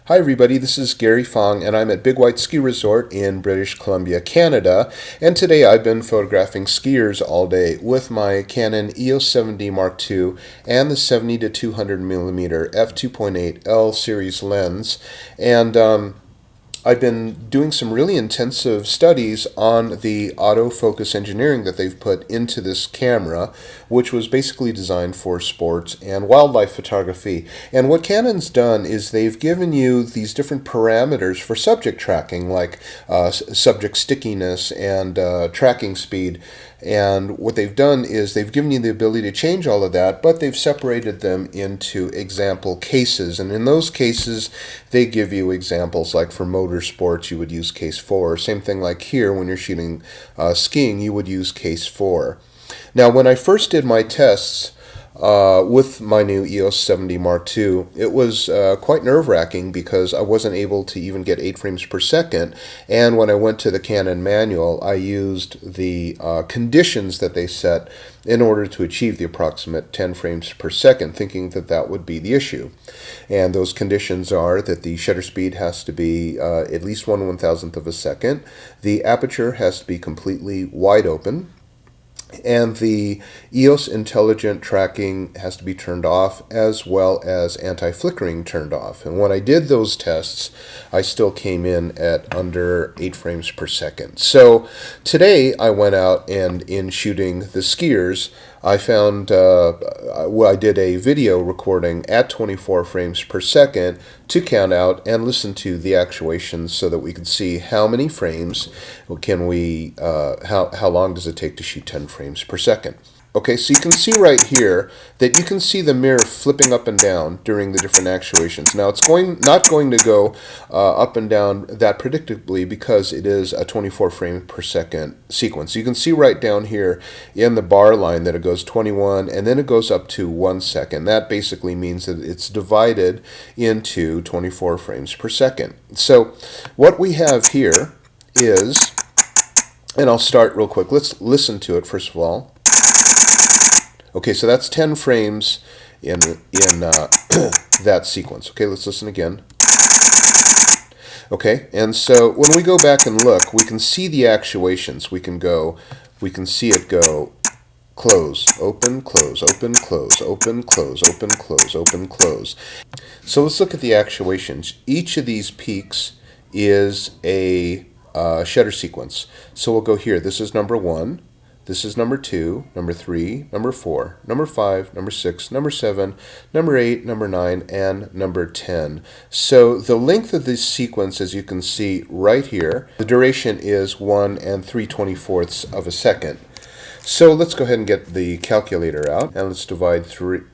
Hi everybody, this is Gary Fong and I'm at Big White Ski Resort in British Columbia, Canada, and today I've been photographing skiers all day with my Canon EOS7D Mkii and the 70 to 200mm f2.8 L series lens, and I've been doing some really intensive studies on the autofocus engineering that they've put into this camera, which was basically designed for sports and wildlife photography. And what Canon's done is they've given you these different parameters for subject tracking, like subject stickiness and tracking speed. And what they've done is they've given you the ability to change all of that, but they've separated them into example cases. And in those cases, they give you examples like for motorsports, you would use case 4. Same thing like here when you're shooting skiing, you would use case 4. Now, when I first did my tests with my new EOS7D Mkii, it was quite nerve-wracking because I wasn't able to even get 8 frames per second. And when I went to the Canon manual, I used the conditions that they set in order to achieve the approximate 10 frames per second, thinking that that would be the issue. And those conditions are that the shutter speed has to be at least 1/1000th of a second, the aperture has to be completely wide open, and the EOS intelligent tracking has to be turned off, as well as anti-flickering turned off. And when I did those tests, I still came in at under 8 frames per second. So today I went out and in shooting the skiers, I found, I did a video recording at 24 frames per second to count out and listen to the actuations so that we could see how many frames can we, how long does it take to shoot 10 frames per second. Okay, so you can see right here that you can see the mirror flipping up and down during the different actuations. Now it's not going to go up and down that predictably because it is a 24 frame per second sequence. You can see right down here in the bar line that it goes 21 and then it goes up to 1 second. That basically means that it's divided into 24 frames per second. So what we have here is, and I'll start real quick. Let's listen to it first of all. Okay, so that's 10 frames in that sequence. Okay, let's listen again. Okay, and so when we go back and look, we can see the actuations. We can see it go close, open, close, open, close, open, close, open, close, open, close. So let's look at the actuations. Each of these peaks is a shutter sequence. So we'll go here. This is number 1. This is number 2, number 3, number 4, number 5, number 6, number 7, number 8, number 9, and number 10. So the length of this sequence, as you can see right here, the duration is 1 3/24 of a second. So let's go ahead and get the calculator out, and let's divide 3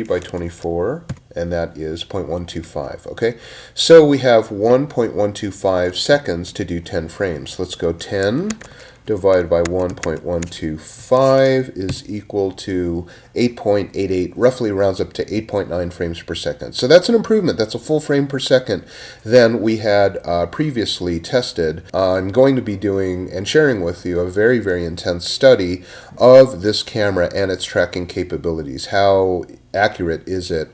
by 24, and that is 0.125. Okay, so we have 1.125 seconds to do 10 frames. Let's go 10 divided by 1.125 is equal to 8.88, roughly rounds up to 8.9 frames per second. So that's an improvement. That's a full frame per second than we had previously tested. I'm going to be doing and sharing with you a very, very intense study of this camera and its tracking capabilities. How accurate is it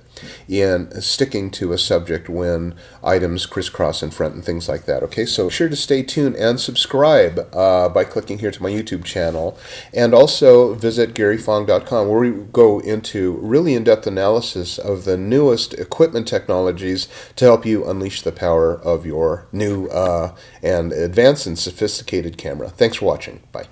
in sticking to a subject when items crisscross in front and things like that. Okay, so sure to stay tuned and subscribe by clicking here to my YouTube channel, and also visit GaryFong.com, where we go into really in-depth analysis of the newest equipment technologies to help you unleash the power of your new and advanced and sophisticated camera. Thanks for watching. Bye.